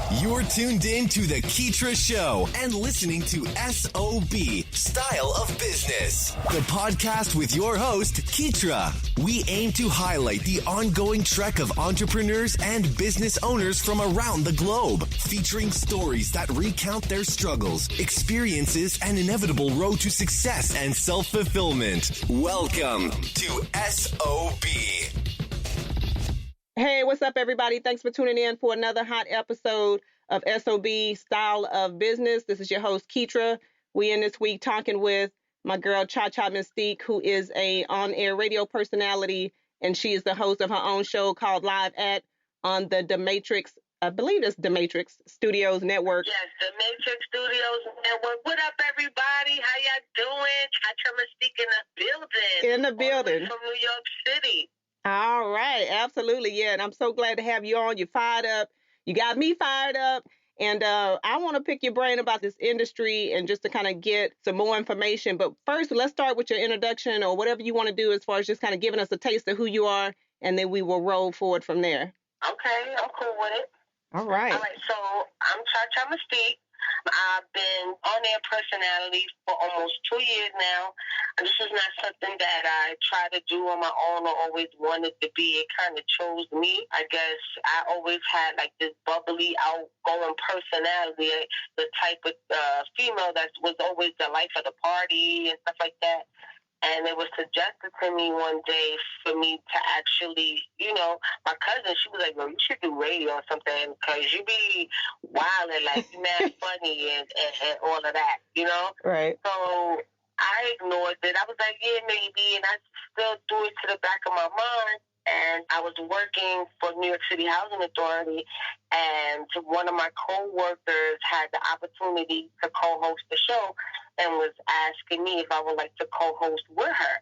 You're tuned in to the Keetria Show and listening to SOB, Style of Business, the podcast with your host, Keetria. We aim to highlight the ongoing trek of entrepreneurs and business owners from around the globe, featuring stories that recount their struggles, experiences, and inevitable road to success and self-fulfillment. Welcome to SOB. Hey, what's up, everybody? Thanks for tuning in for another hot episode of SOB Style of Business. This is your host, Keetria. We in this week talking with my girl, Cha Cha Mystique, who is a on-air radio personality, and she is the host of her own show called Live At on the Matrix, I believe it's the Matrix Studios Network. Yes, the Matrix Studios Network. What up, everybody? How y'all doing? Cha Cha Mystique in the building. In the building. From New York City. All right. Absolutely. Yeah. And I'm so glad to have you on. You're fired up. You got me fired up. And I want to pick your brain about this industry and just to kind of get some more information. But first, let's start with your introduction or whatever you want to do as far as just kind of giving us a taste of who you are. And then we will roll forward from there. Okay. I'm cool with it. All right. So I'm Cha Cha Mystique. I've been on-air personality for almost 2 years now. And this is not something that I try to do on my own or always wanted to be. It kind of chose me. I guess I always had like this bubbly, outgoing personality, the type of female that was always the life of the party and stuff like that. And it was suggested to me one day for me to actually, my cousin, she was like, "Yo, you should do radio or something because you be wild and like you mad funny and all of that, Right. So I ignored it. I was like, yeah, maybe. And I still threw it to the back of my mind. And I was working for New York City Housing Authority, and one of my co-workers had the opportunity to co-host the show and was asking me if I would like to co-host with her.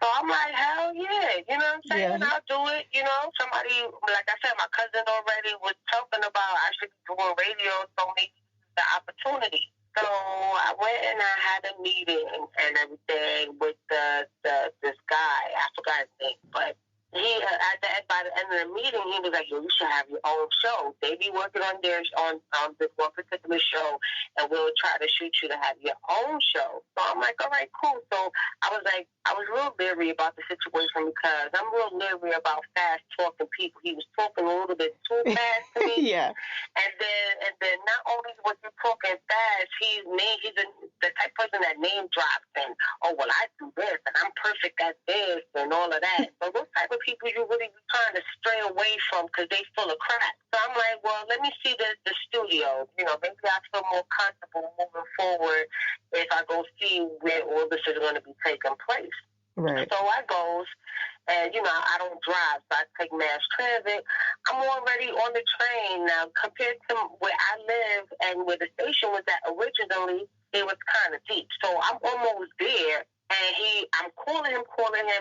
So I'm like, hell yeah, you know what I'm saying? Yeah. I'll do it, Somebody, like I said, my cousin already was talking about I should be doing radio, so maybe this is the opportunity. So I went and I had a meeting and everything with this guy. I forgot his name, but by the end of the meeting, he was like, "Yo, you should have your own show. They be working on this one particular show, and we'll try to shoot you to have your own show." So I'm like, all right, cool. So I was real leery about the situation because I'm real leery about fast talking people. He was talking a little bit too fast to me. Yeah. And then not only was he talking fast, he's the type of person that name drops and, "Oh, well, I do this and I'm perfect at this," and all of that. So those type of people you really be trying to stray away from because they full of crap. So I'm like, well, let me see the studio. Maybe I feel more comfortable moving forward if I go see where all this is going to be taking place. Right. So I goes, and, I don't drive, so I take mass transit. I'm already on the train now. Compared to where I live and where the station was at originally, it was kind of deep. So I'm almost there. And I'm calling him,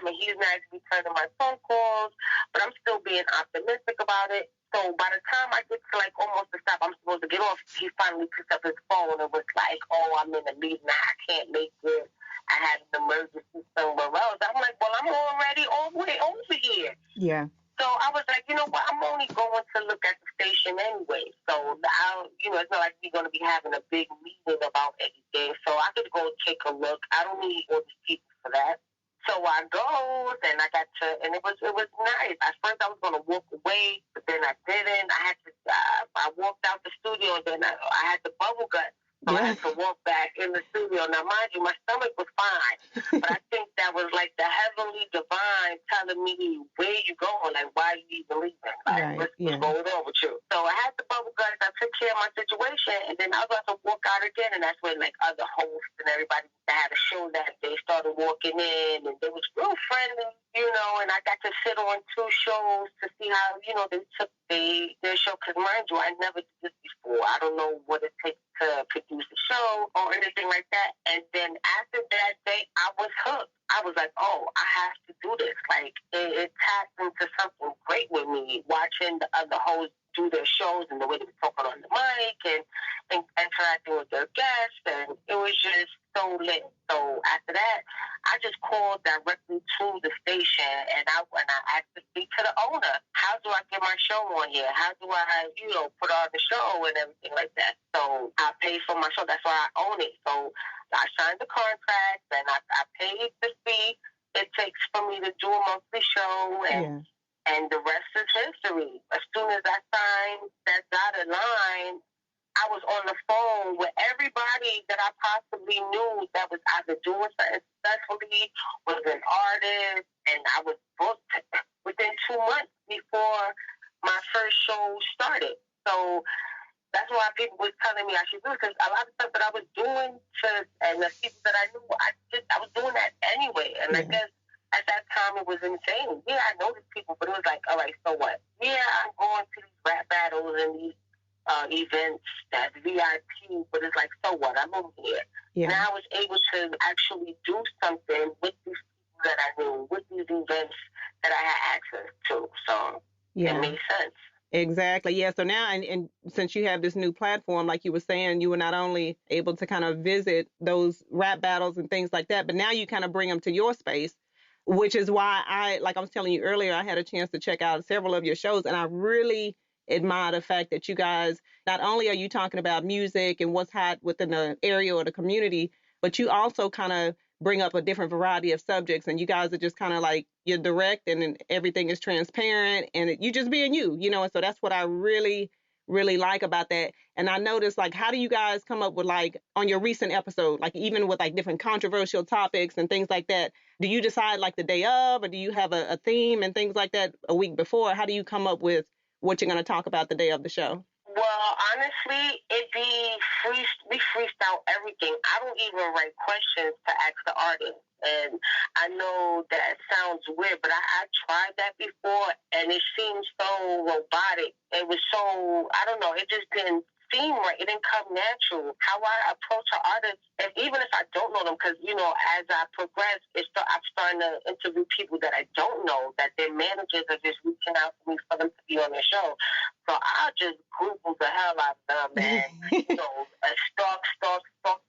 and he's not returning my phone calls, but I'm still being optimistic about it. So by the time I get to, like, almost the stop I'm supposed to get off, he finally picked up his phone and was like, "Oh, I'm in a meeting. I can't make it. I had an emergency somewhere else." I'm like, well, I'm already all the way over here. Yeah. So I was like, you know what? I'm only going to look at the station anyway. So, it's not like we're going to be having a big meeting about anything. So I could go take a look. I don't need all these people for that. So I go, and and it was nice. At first I was going to walk away, but then I didn't. I walked out the studio, and then I had the bubble gut. So I had to walk back in the studio. Now, mind you, my stomach was fine, but I think that was like the heavenly divine telling me, where you going? Like, why are you even leaving? Like, what's going on with you? So I had the bubble guts. I took care of my situation, and then I was about to walk out again, and that's when, like, other hosts and everybody that had a show that day started walking in, and they was real friendly, and I got to sit on 2 shows to see how, they took their show. Because, mind you, I never did this before. I don't know what it takes to produce a show or anything like that. And then after that day, I was hooked. I was like, oh, I have to do this. Like, it tapped into something great with me, watching the other hosts do their shows and the way they were talking on the mic and interacting with their guests, and it was just so lit. So after that, I just called directly to the station, and I asked to speak to the owner. How do I get my show on here? How do I, put on the show and everything like that? So I paid for my show. That's why I own it. So I signed the contract, and I paid the fee it takes for me to do a monthly show, and the rest is history. As soon as I signed that dotted line, I was on the phone with everybody that I possibly knew that was either doing something successfully, was an artist, and I was booked within 2 months before my first show started. So that's why people was telling me I should do it, because a lot of stuff that I was doing and the people that I knew, I was doing that anyway. And I guess at that time it was insane. Yeah, I know these people, but it was like, all right, so what? Yeah, I'm going to these rap battles and these events that VIP, but it's like, so what? I'm over here. Yeah. Now I was able to actually do something with these people that I knew, with these events that I had access to. So it made sense. Exactly. Yeah. So now, and since you have this new platform, like you were saying, you were not only able to kind of visit those rap battles and things like that, but now you kind of bring them to your space, which is why like I was telling you earlier, I had a chance to check out several of your shows, and I really admire the fact that you guys, not only are you talking about music and what's hot within the area or the community, but you also kind of bring up a different variety of subjects, and you guys are just kind of like, you're direct and everything is transparent and you just being you, and so that's what I really, really like about that. And I noticed, like, how do you guys come up with, like, on your recent episode, like even with like different controversial topics and things like that, do you decide like the day of, or do you have a theme and things like that a week before? How do you come up with what you're going to talk about the day of the show? Well, honestly, we freestyle everything. I don't even write questions to ask the artist. And I know that sounds weird, but I tried that before, and it seemed so robotic. It was so, I don't know, it just didn't seem right. It didn't come natural. How I approach an artist, even if I don't know them, because, as I progress, I'm starting to interview people that I don't know, that their managers are just reaching out to me for them to be on their show. So I'll just Google the hell out of them and, stalk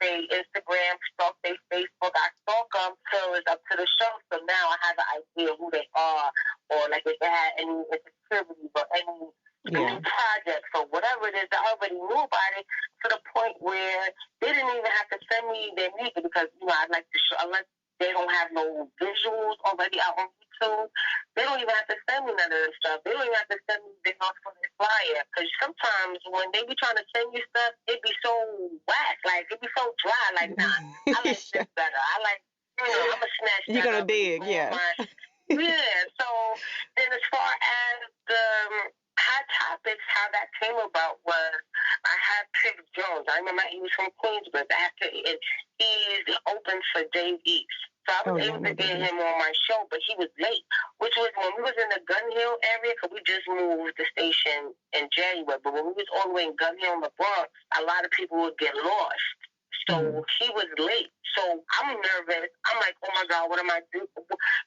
their Instagram, stalk their Facebook. I stalk them till it's up to the show. So now I have an idea who they are, or like if they had any insecurities or any new projects or whatever it is. I already knew about it, to the point where they didn't even have to send me their music, because, I like to show, unless they don't have no visuals already out on YouTube, they don't even have to send me none of this stuff. They don't even have to send me the notes for their flyer. Because sometimes when they be trying to send you stuff, it be so whack. Like, it be so dry. Like, nah, I like this better. I like, I'm a snatch. You're going to dig, yeah. So then as far as the hot topics, how that came about was I had picked Jones. I remember he was from Queensbridge. And he's open for Dave East. So I was able to get him on my show, but he was late, which was when we was in the Gun Hill area, because we just moved the station in January. But when we was all the way in Gun Hill in the Bronx, a lot of people would get lost. So he was late. So I'm nervous. I'm like, oh, my God, what am I doing?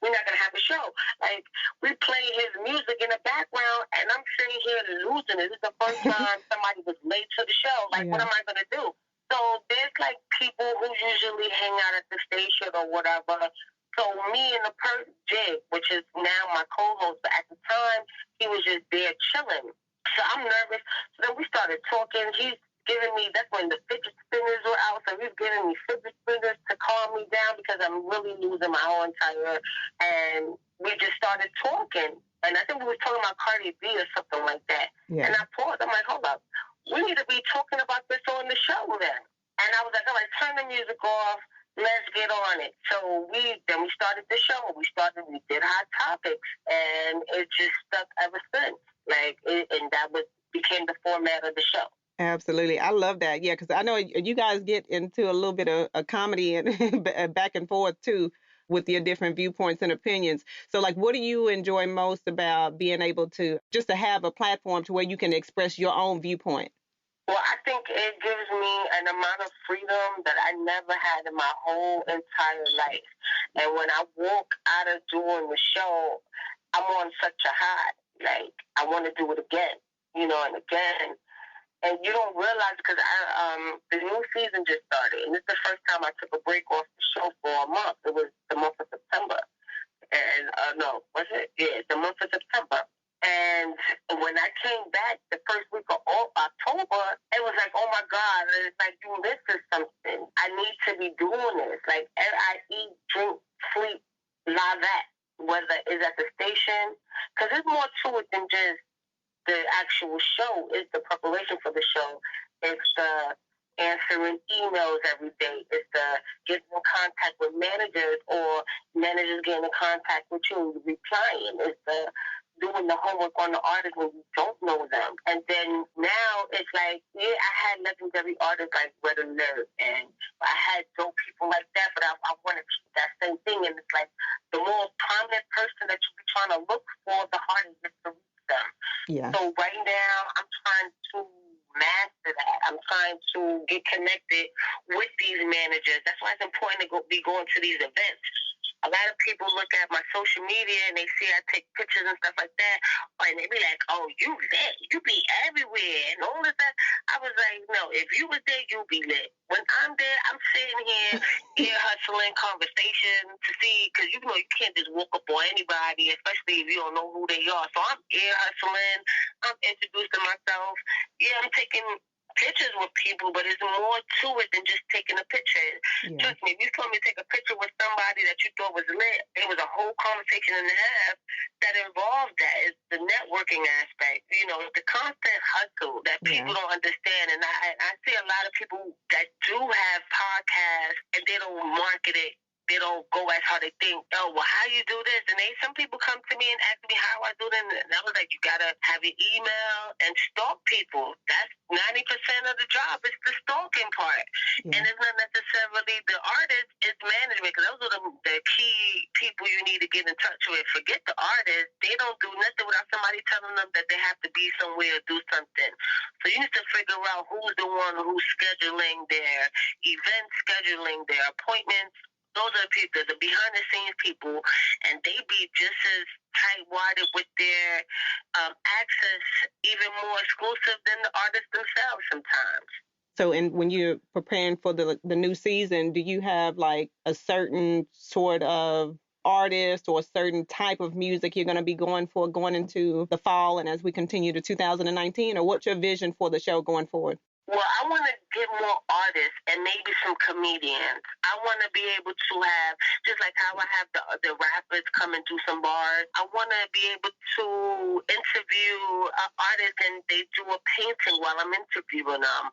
We're not going to have a show. Like, we play his music in the background, and I'm sitting here losing it. This is the first time somebody was late to the show. Like, what am I going to do? So there's, like, people who usually hang out at the station or whatever. So me and the person, Jig, which is now my co-host, but at the time, he was just there chilling. So I'm nervous. So then we started talking. He's giving me, that's when the fidget spinners were out, so he's giving me fidget spinners to calm me down, because I'm really losing my whole entire, and we just started talking, and I think we were talking about Cardi B or something like that, and I paused. I'm like, hold up, we need to be talking about this on the show then, and I was like, all right, turn the music off, let's get on it. So we started the show, we did hot topics, and it just stuck ever since, and that became the format of the show. Absolutely. I love that. Yeah, because I know you guys get into a little bit of a comedy and back and forth, too, with your different viewpoints and opinions. So, like, what do you enjoy most about being able to just to have a platform to where you can express your own viewpoint? Well, I think it gives me an amount of freedom that I never had in my whole entire life. And when I walk out of doing the show, I'm on such a high. Like, I want to do it again. and again. And you don't realize, because the new season just started, and this is the first time I took a break off the show for a month. It was the month of September. And, no, was it? Yeah, the month of September. And when I came back the first week of October, it was like, oh my God, it's like, you missing something. I need to be doing this. Like, I eat, drink, sleep, live at, whether it's at the station, because there's more to it than just the actual show. Is the preparation for the show. It's the answering emails every day. It's the getting in contact with managers, or managers getting in contact with you and replying. It's the doing the homework on the artist when you don't know them. And then now it's like, yeah, I had legendary artists like Red Alert, and I had dope people like that, but I want to keep that same thing. And it's like, the more prominent person that you be trying to look for, the harder it is to reach them. Yeah. So right now, I'm trying to master that. I'm trying to get connected with these managers. That's why it's important to be going to these events. A lot of people look at my social media and they see I take pictures and stuff like that, and they be like, "Oh, you lit? You be everywhere and all of that." I was like, "No, if you was there, you be lit." When I'm there, I'm sitting here ear hustling conversation to see, because you can't just walk up on anybody, especially if you don't know who they are. So I'm ear hustling. I'm introducing myself. Yeah, I'm taking pictures with people, but it's more to it than just taking a picture. Yeah. Trust me, if you told me to take a picture with somebody that you thought was lit, it was a whole conversation and a half that involved that. It's the networking aspect, the constant hustle that people don't understand. And I see a lot of people that do have podcasts and they don't market it. They don't go as how they think. Oh, well, how you do this? And some people come to me and ask me how I do this. And I was like, you got to have your email and stalk people. That's 90% of the job is the stalking part. Yeah. And it's not necessarily the artist, it's management, because those are the key people you need to get in touch with. Forget the artist. They don't do nothing without somebody telling them that they have to be somewhere or do something. So you need to figure out who's the one who's scheduling their events, scheduling their appointments. Those are the people, the behind-the-scenes people, and they be just as tight-wadded with their access, even more exclusive than the artists themselves sometimes. So, and when you're preparing for the new season, do you have like a certain sort of artist or a certain type of music you're going to be going into the fall and as we continue to 2019? Or what's your vision for the show going forward? Well, I want to get more artists and maybe some comedians. I want to be able to have, just like how I have the rappers come and do some bars, I want to be able to interview an artist and they do a painting while I'm interviewing them.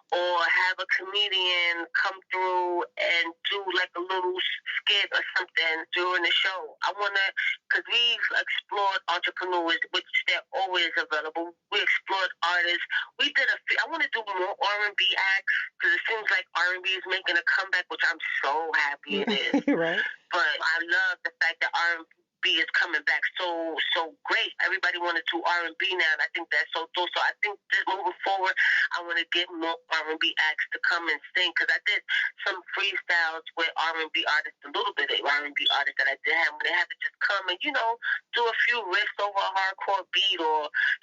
Or have a comedian come through and do like a little skit or something during the show. I want to, because we've explored entrepreneurs, which they're always available. We explored artists. I want to do more R&B acts, because it seems like R&B is making a comeback, which I'm so happy it is. Right. But I love the fact that R&B is coming back so great. Everybody want to do R&B now, and I think that's so cool. So I think that moving forward, I want to get more R&B acts to come and sing, because I did some freestyles with R&B artists, a little bit of R&B artists that I did have, where they had to just come and, do a few riffs over a hardcore beat.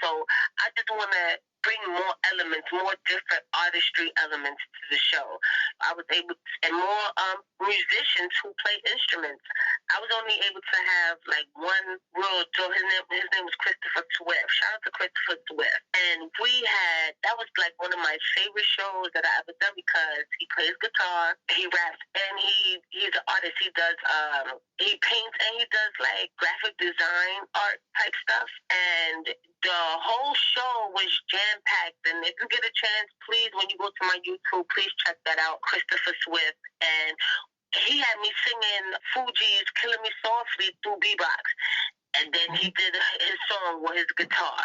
So I just want to bring more elements, more different artistry elements to the show. I was able to, and more musicians who play instruments. I was only able to have like one real Joe. His name was Christopher Swift. Shout out to Christopher Swift. And that was like one of my favorite shows that I ever done, because he plays guitar, he raps, and he's an artist. He does he paints and he does like graphic design art type stuff. And the whole show was jam-packed. And if you get a chance, please, when you go to my YouTube, please check that out, Christopher Swift. And he had me singing Fuji's Killing Me Softly through beatbox. And then he did his song with his guitar.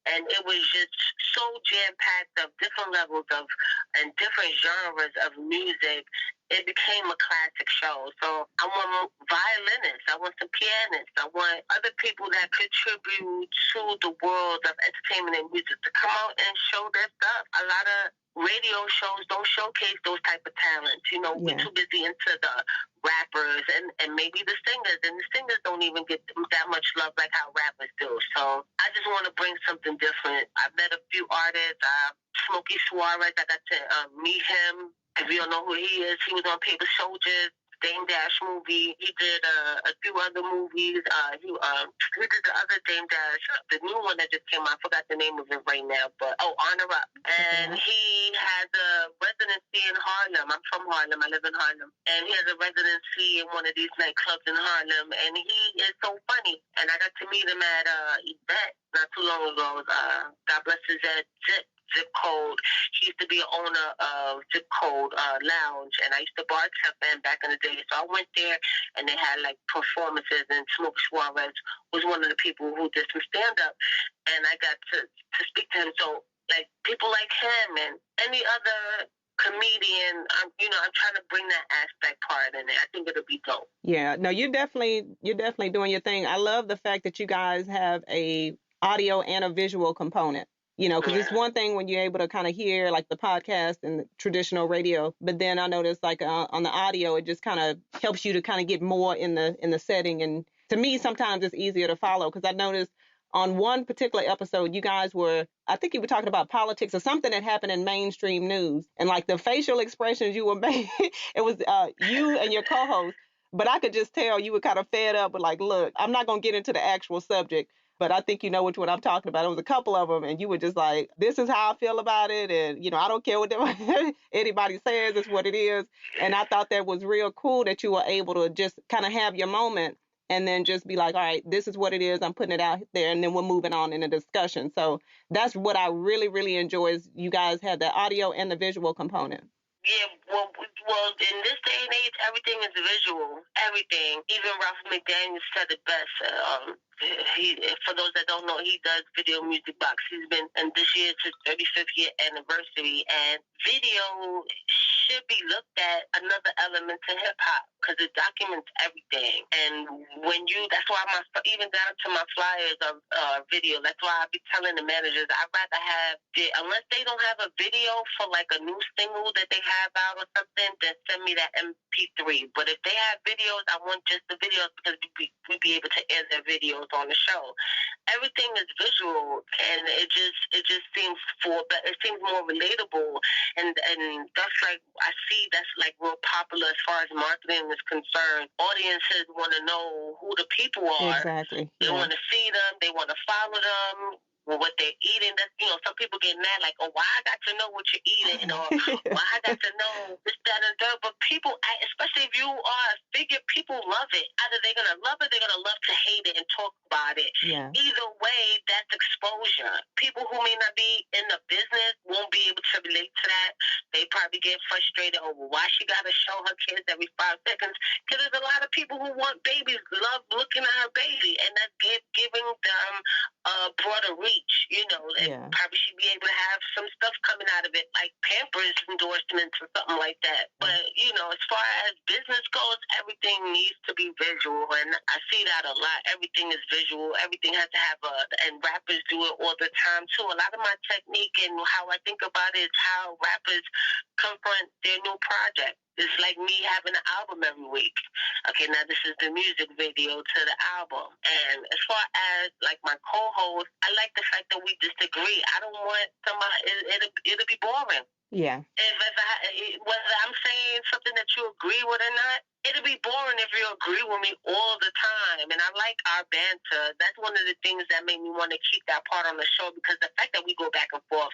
And it was just so jam-packed of different levels of and different genres of music. it became a classic show. So I want violinists, I want some pianists, I want other people that contribute to the world of entertainment and music to come out and show their stuff. A lot of radio shows don't showcase those type of talents. You know, we're too busy into the rappers and maybe the singers, and the singers don't even get that much love like how rappers do. So I just want to bring something different. I met a few artists. Smokey Suarez, I got to meet him. If you don't know who he is, he was on Paper Soldiers, Dame Dash movie. He did a few other movies. He did the other Dame Dash, the new one that just came out. I forgot the name of it right now, but Honor Up. And he has a residency in Harlem. I'm from Harlem. I live in Harlem. And he has a residency in one of these nightclubs in Harlem. And he is so funny. And I got to meet him at Yvette not too long ago. God bless his head, Zip Code. He used to be an owner of Zip Code Lounge, and I used to bartend for him back in the day. So I went there, and they had like performances, and Smokey Suarez was one of the people who did some stand-up, and I got to speak to him. So like people like him and any other comedian, I'm trying to bring that aspect part in it. I think it'll be dope. Yeah, no, you're definitely doing your thing. I love the fact that you guys have a audio and a visual component. You know, because it's one thing when you're able to kind of hear like the podcast and the traditional radio, but then I noticed like on the audio, it just kind of helps you to kind of get more in the setting. And to me, sometimes it's easier to follow because I noticed on one particular episode, you guys I think you were talking about politics or something that happened in mainstream news, and like the facial expressions you were making, it was you and your co-host, but I could just tell you were kind of fed up with like, look, I'm not going to get into the actual subject, but I think you know which one I'm talking about. It was a couple of them, and you were just like, this is how I feel about it, and, I don't care what anybody says, it's what it is. And I thought that was real cool that you were able to just kind of have your moment and then just be like, all right, this is what it is, I'm putting it out there, and then we're moving on in the discussion. So that's what I really, really enjoy is you guys have the audio and the visual component. Yeah, well, in this day and age, everything is visual. Everything. Even Ralph McDaniel said it best. For those that don't know, he does video music box. He's been, and this year it's his 35th year anniversary, and video should be looked at another element to hip hop because it documents everything. And that's why even down to my flyers of video, that's why I be telling the managers I'd rather have unless they don't have a video for like a new single that they have out or something, then send me that MP3. But if they have videos, I want just the videos because we'd be able to air their videos on the show. Everything is visual, and it just seems more relatable, and that's like I see that's like real popular as far as marketing is concerned. Audiences want to know who the people are. Exactly. They want to see them. They want to follow them. What they're eating. That's, some people get mad like, oh, why I got to know what you're eating, or why I got to know this, that, and that. But people, especially if you are a figure, people love it. Either they're going to love it, they're going to love to hate it and talk about it. Yeah. Either way, that's exposure. People who may not be in the business won't be able to relate to that. They probably get frustrated over why she got to show her kids every 5 seconds. Because there's a lot of people who want babies, love looking at her baby, and that's giving them a broader reach. Probably should be able to have some stuff coming out of it, like Pampers endorsements or something like that. But, as far as business goes, everything needs to be visual, and I see that a lot. Everything is visual. Everything has to have and rappers do it all the time, too. A lot of my technique and how I think about it is how rappers confront their new project. It's like me having an album every week. Okay, now this is the music video to the album. And as far as like my co-host, I like the fact that we disagree. I don't want somebody, it'll be boring. Yeah. Whether I'm saying something that you agree with or not, it'll be boring if you agree with me all the time. And I like our banter. That's one of the things that made me want to keep that part on the show, because the fact that we go back and forth,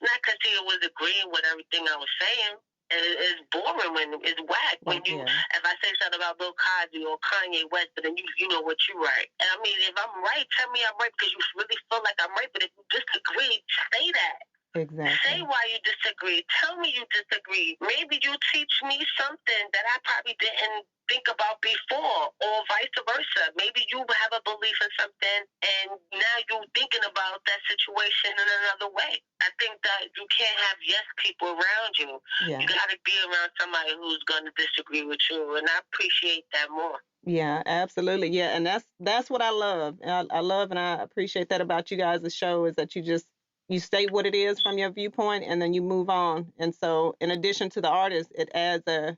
not because he was agreeing with everything I was saying, it's boring when it's whack. When if I say something about Bill Cosby or Kanye West, but then you know what you write. And I mean, if I'm right, tell me I'm right because you really feel like I'm right. But if you disagree, say that. Exactly. Say why you disagree. Tell me you disagree. Maybe you teach me something that I probably didn't think about before, or vice versa. Maybe you have a belief in something and now you're thinking about that situation in another way. I think that you can't have yes people around you. Yeah. You got to be around somebody who's going to disagree with you, and I appreciate that more. Yeah, absolutely. Yeah, and that's what I love. I love and I appreciate that about you guys. The show is that you state what it is from your viewpoint, and then you move on. And so, in addition to the artist, it adds a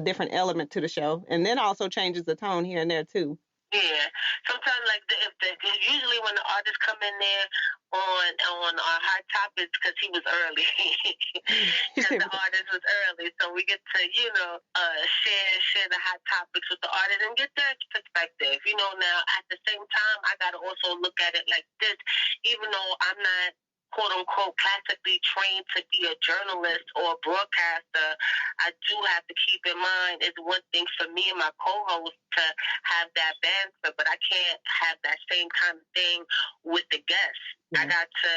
different element to the show, and then also changes the tone here and there too. Yeah, sometimes like usually when the artists come in there on our hot topics, because he was early, because the artist was early, so we get to share the hot topics with the artist and get their perspective. Now at the same time, I gotta also look at it like this, even though I'm not quote unquote classically trained to be a journalist or a broadcaster, I do have to keep in mind it's one thing for me and my co-host to have that banter, but I can't have that same kind of thing with the guests. I got to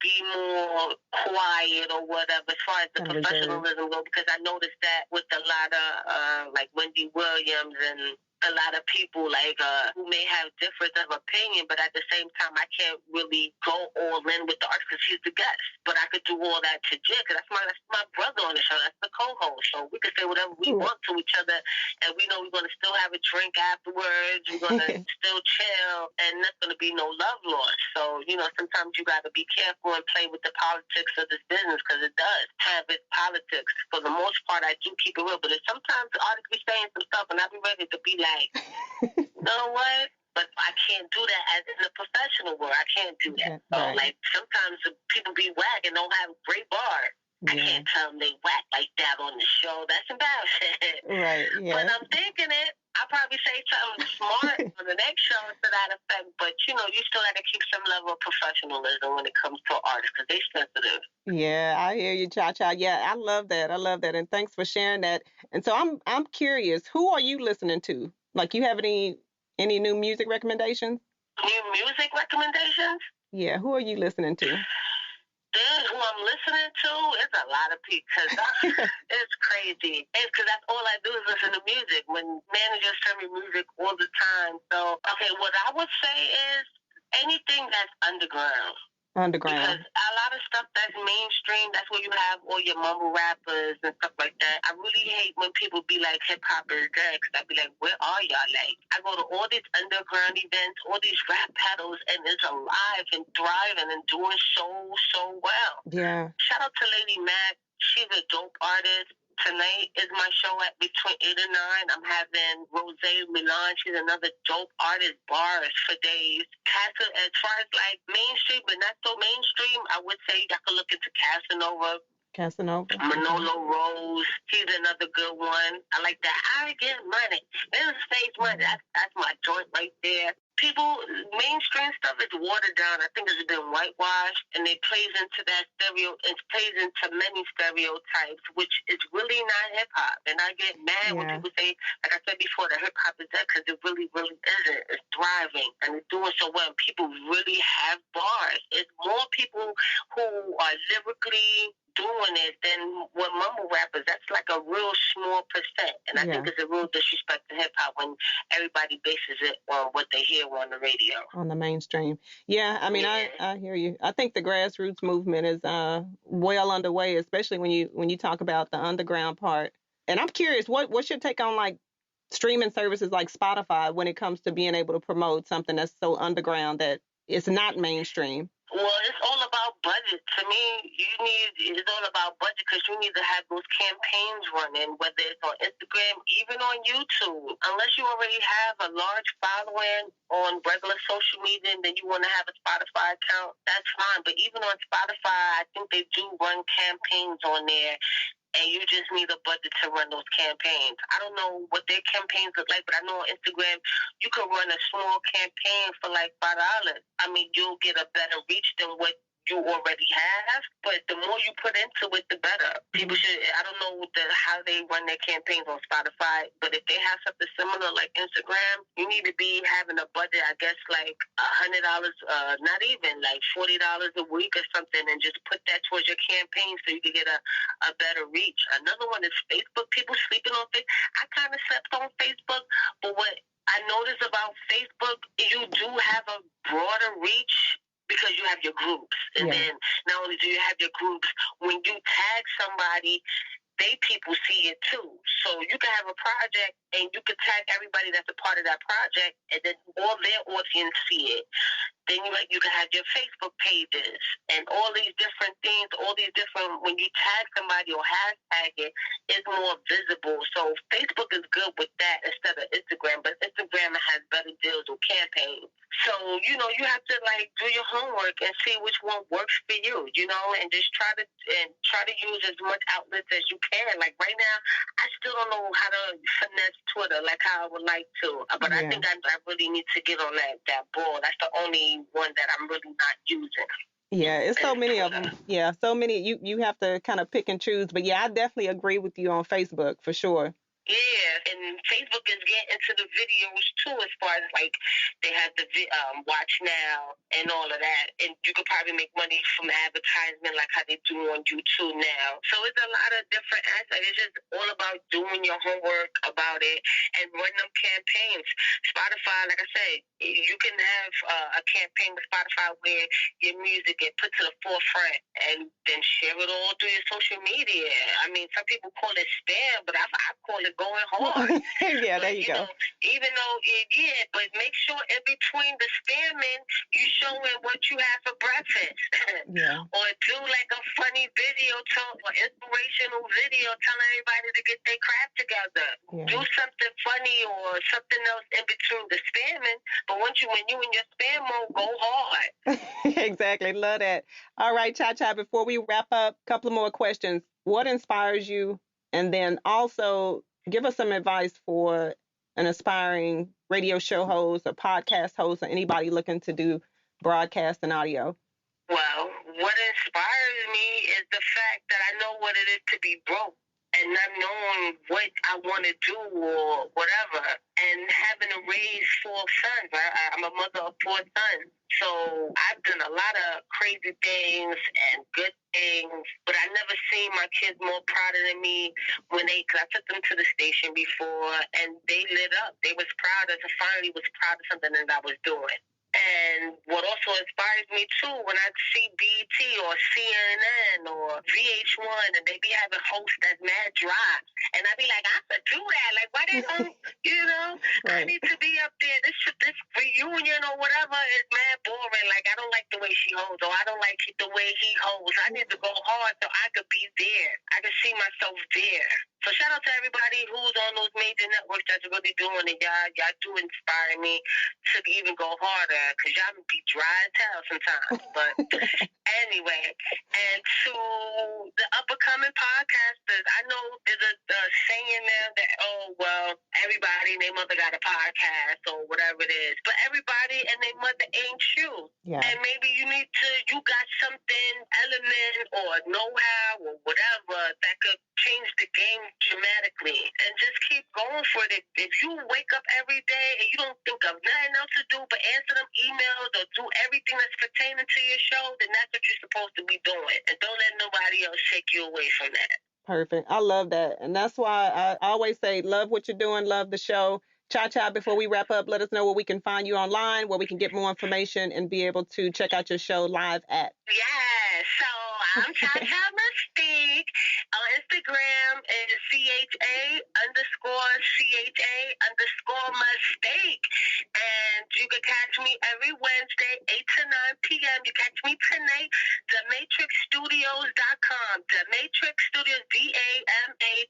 be more quiet or whatever as far as the professionalism goes, because I noticed that with a lot of like Wendy Williams and a lot of people who may have difference of opinion, but at the same time, I can't really go all in with the artist because he's the guest. But I could do all that to Jig, because that's my brother on the show. That's the co-host. So we could say whatever we want to each other, and we know we're going to still have a drink afterwards. We're going to still chill, and there's going to be no love lost. So, sometimes you got to be careful and play with the politics of this business, because it does have its politics. For the most part, I do keep it real, but sometimes the artists be saying some stuff, and I be ready to be like, you know what? But I can't do that as in the professional world. I can't do that. So, sometimes people be whack and don't have great bars. Yeah. I can't tell them they whack like that on the show. That's embarrassing. Right, yeah. But I'm thinking it. I'll probably say something smart on the next show to that effect. But, you still got to keep some level of professionalism when it comes to artists, because they're sensitive. Yeah, I hear you, Cha Cha. Yeah, I love that. I love that. And thanks for sharing that. And so I'm curious, who are you listening to? Like, you have any new music recommendations? New music recommendations? Yeah, who are you listening to? Who I'm listening to, it's a lot of people, because it's crazy. It's because that's all I do is listen to music. When managers send me music all the time. So, okay, what I would say is anything that's underground. Underground. Because a lot of stuff that's mainstream, that's where you have all your mumble rappers and stuff like that. I really hate when people be like, hip-hop is dead, because I be like, where are y'all? Like, I go to all these underground events, all these rap battles, and it's alive and thriving and doing so well. Yeah. Shout out to Lady Mac. She's a dope artist. Tonight is my show at between 8 and 9. I'm having Rose Milan. She's another dope artist. Bars for days. As far as like mainstream, but not so mainstream, I would say you could look into Casanova. Manolo Rose. He's another good one. I like that. I get money. There's stage money. That's my joint right there. People, mainstream stuff is watered down. I think it's been whitewashed, and it plays into it plays into many stereotypes, which is really not hip hop. And I get mad when people say, like I said before, that hip hop is dead, because it really, really isn't. It's thriving and it's doing so well. People really have bars. It's more people who are lyrically doing it than what mumble rappers. That's like a real small percent. And I think it's a real disrespect to hip hop when everybody bases it on what they hear on the radio. On the mainstream. Yeah, I mean, I hear you. I think the grassroots movement is well underway, especially when you talk about the underground part. And I'm curious, what's your take on like streaming services like Spotify when it comes to being able to promote something that's so underground that it's not mainstream? Well, it's all about budget. To me, it's all about budget, because you need to have those campaigns running, whether it's on Instagram, even on YouTube. Unless you already have a large following on regular social media and then you want to have a Spotify account, that's fine. But even on Spotify, I think they do run campaigns on there, and you just need a budget to run those campaigns. I don't know what their campaigns look like, but I know on Instagram, you can run a small campaign for like $5. I mean, you'll get a better reach than what you already have, but the more you put into it, the better. People should, I don't know how they run their campaigns on Spotify, but if they have something similar like Instagram, you need to be having a budget, I guess, like $100, not even, like $40 a week or something, and just put that towards your campaign so you can get a better reach. Another one is Facebook. People sleeping on Facebook. I kind of slept on Facebook, but what I noticed about Facebook, you do have a broader reach because you have your groups. And then not only do you have your groups, when you tag somebody, people see it too. So you can have a project and you can tag everybody that's a part of that project, and then all their audience see it. Then you can have your Facebook pages and all these different things, when you tag somebody or hashtag it, it's more visible. So Facebook is good with that instead of Instagram, but Instagram has better deals with campaigns. So, you have to do your homework and see which one works for you, and just try to use as much outlets as you can. Like right now, I still don't know how to finesse Twitter like how I would like to, but I think I really need to get on that ball. That's the only one that I'm really not using. Yeah, it's so many of them. Yeah, so many. You have to kind of pick and choose. But yeah, I definitely agree with you on Facebook for sure. Yeah, and Facebook is getting into the videos too, as far as they have the watch now and all of that, and you could probably make money from advertisement like how they do on YouTube now. So it's a lot of different aspects. It's just all about doing your homework about it and running them campaigns. Spotify, like I said, you can have a campaign with Spotify where your music gets put to the forefront and then share it all through your social media. I mean, some people call it spam, but I call it going hard. Yeah, there you go. Even though, but make sure in between the spamming, you showing what you have for breakfast. Or do like a funny video or inspirational video telling everybody to get their crap together. Do something funny or something else in between the spamming, but when you in your spam mode, go hard. Exactly. Love that. All right, Cha Cha, before we wrap up, a couple of more questions. What inspires you? And then also give us some advice for an aspiring radio show host or podcast host or anybody looking to do broadcast and audio. Well, what inspires me is the fact that I know what it is to be broke and not knowing what I want to do or whatever, and having to raise 4 sons. I'm a mother of 4 sons. So I've done a lot of crazy things and good things, but I never seen my kids more prouder than me because I took them to the station before and they lit up. They was finally was proud of something that I was doing. And what also inspires me, too, when I see BET or CNN or VH1 and they be having hosts that's mad dry. And I be like, I could do that. Like, why they don't, Right. I need to be up there. This reunion or whatever is mad boring. Like, I don't like the way she holds or I don't like the way he holds. I need to go hard so I could be there. I could see myself there. So shout out to everybody who's on those major networks that's really doing it. Y'all do inspire me to even go harder because y'all be dry as hell sometimes. But anyway, and to the up-and-coming podcasters, I know there's a saying now that, everybody and their mother got a podcast or whatever it is. But everybody and their mother ain't you. Yeah. And maybe you got something, element or know-how or whatever that could change the game dramatically, and just keep going for it. If you wake up every day and you don't think of nothing else to do but answer them emails or do everything that's pertaining to your show, then that's what you're supposed to be doing. And don't let nobody else take you away from that. Perfect. I love that. And that's why I always say, love what you're doing, love the show. Cha Cha, before we wrap up, let us know where we can find you online, where we can get more information and be able to check out your show live at. Yeah, so I'm Cha Cha Mystique. On Instagram is CHA_Mystique. And you can catch me every Wednesday, 8 to 9 p.m. You catch me tonight, TheMatrixStudios.com. TheMatrix Studios, DAMATRIX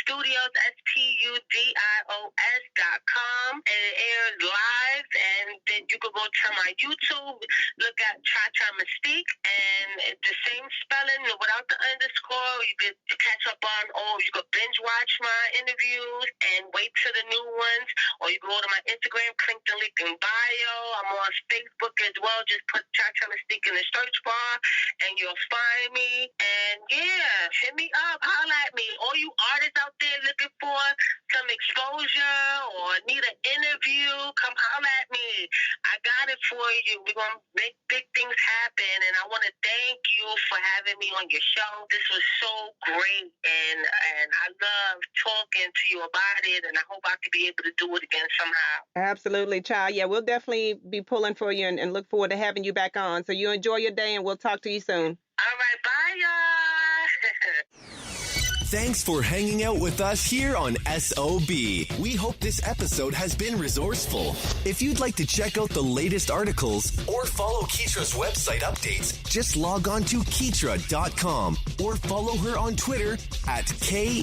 Studios, STUDIOS.com. And it airs live, and then And you could go to my YouTube, look at Cha Cha Mystique, and the same spelling without the underscore. You could catch up on, you could binge watch my interviews and wait to the new ones. Or you go to my Instagram, click the link in bio. I'm on Facebook as well. Just put Cha Cha Mystique in the search bar, and you'll find me. And yeah, hit me up, holla at me. All you artists out there looking for some exposure or need an interview, come holla at me. I got it for you. We're going to make big things happen, and I want to thank you for having me on your show. This was so great, and I love talking to you about it, and I hope I could be able to do it again somehow. Absolutely, Cha. Yeah, we'll definitely be pulling for you and look forward to having you back on. So you enjoy your day, and we'll talk to you soon. All right, bye, y'all. Thanks for hanging out with us here on SOB. We hope this episode has been resourceful. If you'd like to check out the latest articles or follow Keetria's website updates, just log on to Keetria.com or follow her on Twitter at KEETRIA.